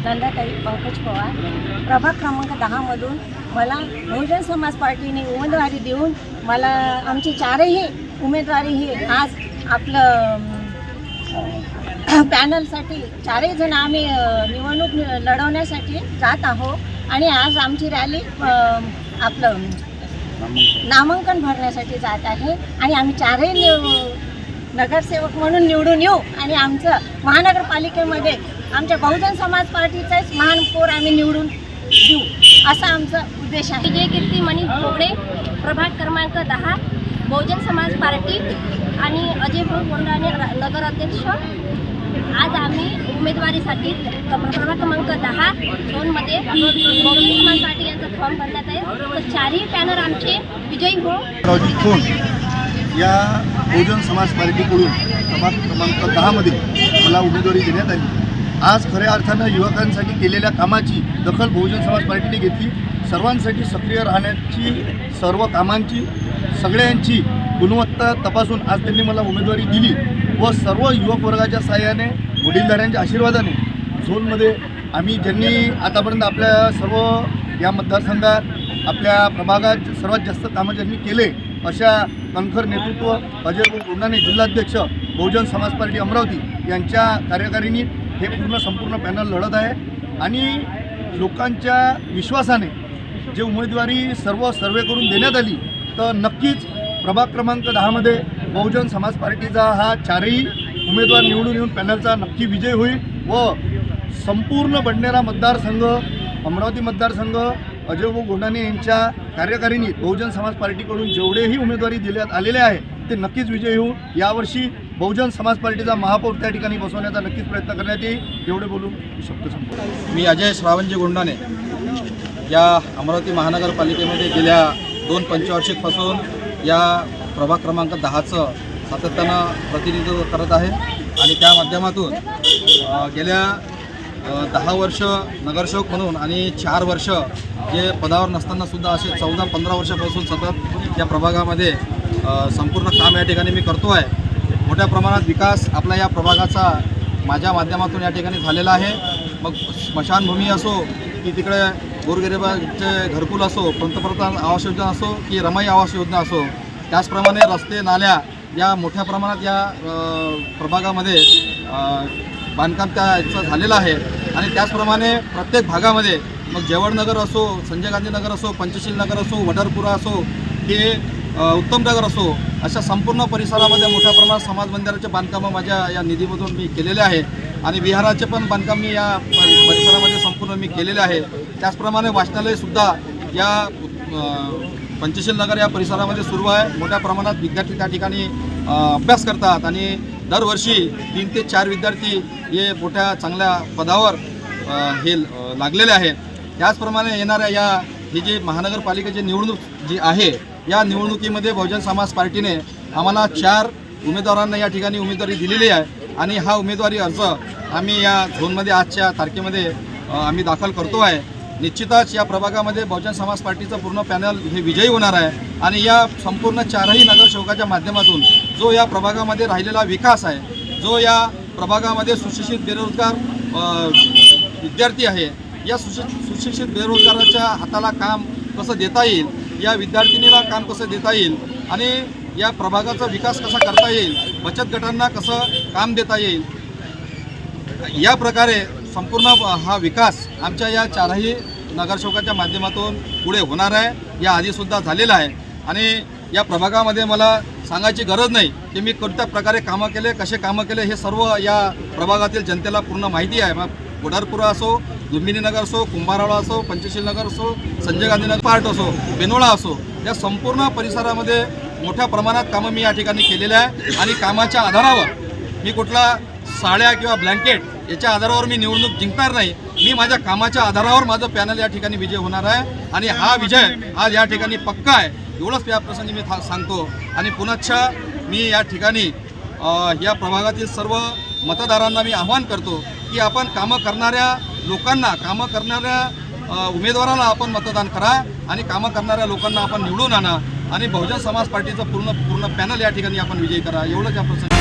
नंदाताई पंकज पवार, प्रभाग क्रमांक 10 मधून मला बहुजन समाज पार्टीने उमेदवारी देऊन मला आमची चारही उमेदवारी ही आज आपलं पॅनलसाठी चारही जण आम्ही निवडणूक लढवण्यासाठी जात आहोत आणि आज आमची रॅली आपलं नामांकन भरण्यासाठी जात आहे आणि आम्ही चारही नगरसेवक म्हणून निवडून येऊ आणि आमचं महानगरपालिकेमध्ये आमच्या बहुजन समाज पार्टीचाच महापौर आम्ही निवडून देऊ असा आमचा उद्देश आहे। विजयकीर्ती मनी बोबडे, प्रभाग क्रमांक 10, बहुजन समाज पार्टी आणि अजय भाऊ कोंडाणे नगर अध्यक्ष। आज आम्ही उमेदवारीसाठी प्रभाग क्रमांक 10 झोनमध्ये बहुजन समाज पार्टी यांचा फॉर्म भरण्यात आहे। तर चारही पॅनल आमचे विजयी हो। या बहुजन समाज पार्टीकडून प्रभाग क्रमांक 10 मध्ये मला उमेदवारी देण्यात आली। आज खऱ्या अर्थानं युवकांसाठी केलेल्या कामाची दखल बहुजन समाज पार्टीने घेतली। सर्वांसाठी सक्रिय राहण्याची, सर्व कामांची, सगळ्यांची गुणवत्ता तपासून आज त्यांनी मला उमेदवारी दिली व सर्व युवक वर्गाच्या साहाय्याने, वडीलधाऱ्यांच्या आशीर्वादाने झोनमध्ये आम्ही ज्यांनी आतापर्यंत आपल्या सर्व या मतदारसंघात आपल्या प्रभागात सर्वात जास्त कामं ज्यांनी केले अशा कणखर नेतृत्व अजय कोंडाणे जिल्हाध्यक्ष बहुजन समाज पार्टी अमरावती यांच्या कार्यकारिणी हे संपूर्ण पॅनल लढत आहे आणि लोकांच्या विश्वासाने जे उमेदवारी सर्वे करून देण्यात आली तर नक्कीच प्रभाग क्रमांक 10 मध्ये बहुजन समाज पार्टीचा हा चारही उमेदवार निवडून येऊन पॅनलचा नक्की विजय होईल व संपूर्ण बडनेरा मतदारसंघ, अमरावती मतदारसंघ अजय कोंडाणे यांच्या कार्यकारिणीत बहुजन समाज पार्टीकडून जेवढेही उमेदवारी देण्यात आलेले आहे ते नक्कीच विजयी होऊ। यावर्षी बहुजन समाज पार्टीचा महापौर त्या ठिकाणी बसवण्याचा नक्कीच प्रयत्न करण्यात येईल। एवढे बोलून शब्द संपतो। मी अजय श्रावणजी कोंडाणे या अमरावती महानगरपालिकेमध्ये गेल्या 2 पंचवार्षिकपासून या प्रभाग क्रमांक 10चं सातत्यानं प्रतिनिधित्व करत आहे आणि त्या माध्यमातून गेल्या 10 वर्ष नगरसेवक म्हणून आणि 4 वर्ष जे पदावर नसतानासुद्धा असे 14-15 वर्षापासून सतत या प्रभागामध्ये संपूर्ण काम या ठिकाणी मी करतो आहे। मोठ्या प्रमाणात विकास आपल्या या प्रभागाचा माझ्या माध्यमातून या ठिकाणी झालेला आहे। मग स्मशानभूमी असो की तिकडे गोरगरिबाचे घरकुल असो, पंतप्रधान आवास योजना असो की रमाई आवास योजना असो, त्याचप्रमाणे रस्ते नाल्या या मोठ्या प्रमाणात या प्रभागामध्ये बांधकाम त्याचं झालेलं आहे आणि त्याचप्रमाणे प्रत्येक भागामध्ये मग जवळनगर असो, संजय गांधी नगर असो, पंचशील नगर असो, वडारपुरा असो की उत्तमनगर असो, अशा संपूर्ण परिसरामध्ये मोठ्या प्रमाणात समाज मंदिराचे बांधकामं माझ्या या निधीमधून मी केलेले आहे आणि विहाराचे पण बांधकाम मी या परिसरामध्ये संपूर्ण मी केलेले आहे। त्याचप्रमाणे वाचनालयसुद्धा या पंचशील नगर या परिसरामध्ये सुरू आहे। मोठ्या प्रमाणात विद्यार्थी त्या ठिकाणी अभ्यास करतात आणि दरवर्षी 3 ते 4 विद्यार्थी हे मोठ्या चांगल्या पदावर हे लागलेले आहेत। त्याचप्रमाणे येणाऱ्या ही जी महानगरपालिकेची निवडणूक जी आहे या निवडणुकीमध्ये बहुजन समाज पार्टीने आम्हाला 4 उमेदवारांना या ठिकाणी उमेदवारी दिलेली आहे आणि हा उमेदवारी अर्ज आम्ही या झोनमध्ये आजच्या तारखेमध्ये आम्ही दाखल करतो आहे। निश्चितच या प्रभागामध्ये बहुजन समाज पार्टीचं पूर्ण पॅनल हे विजयी होणार आहे आणि या संपूर्ण 4ही नगरसेवकाच्या माध्यमातून जो या प्रभागामध्ये राहिलेला विकास आहे, जो या प्रभागामध्ये सुशिक्षित बेरोजगार विद्यार्थी आहे, या सुशिक्षित बेरोजगाराच्या हाताला काम कसं देता येईल, या विद्यार्थिनीला काम कसं देता येईल आणि या प्रभागाचा विकास कसा करता येईल, बचत गटांना कसं काम देता येईल, या प्रकारे संपूर्ण हा विकास आमच्या या 4ही नगरसेवकाच्या माध्यमातून पुढे होणार आहे। या आधीसुद्धा झालेला आहे आणि या प्रभागामध्ये मला सांगायची गरज नाही की मी कोणत्या प्रकारे कामं केले, कसे कामं केले, हे सर्व या प्रभागातील जनतेला पूर्ण माहिती आहे। मग वडारपुरा असो, लुंबिनी नगर असो, कुंभारवाडा असो, पंचशील नगर असो, संजय गांधी नगर पार्ट असो, बेनोळा असो, या संपूर्ण परिसरामध्ये मोठ्या प्रमाणात कामं मी या ठिकाणी केलेले आहे आणि कामाच्या आधारावर मी कुठला साड्या किंवा ब्लँकेट याच्या आधारावर मी निवडणूक जिंकणार नाही। मी माझ्या कामाच्या आधारावर माझं पॅनल या ठिकाणी विजय होणार आहे आणि हा विजय आज या ठिकाणी पक्का आहे, एवढंच या प्रसंगी मी सांगतो। आणि पुनश्च मी या ठिकाणी या प्रभागातील सर्व मतदारांना मी आवाहन करतो की आपण कामं करणाऱ्या लोकांना, कामं करणाऱ्या उमेदवाराला आपण मतदान करा आणि कामं करणाऱ्या लोकांना आपण निवडून आणा आणि बहुजन समाज पार्टीचं पूर्ण पॅनल या ठिकाणी आपण विजयी करा, एवढंच या प्रसंगी।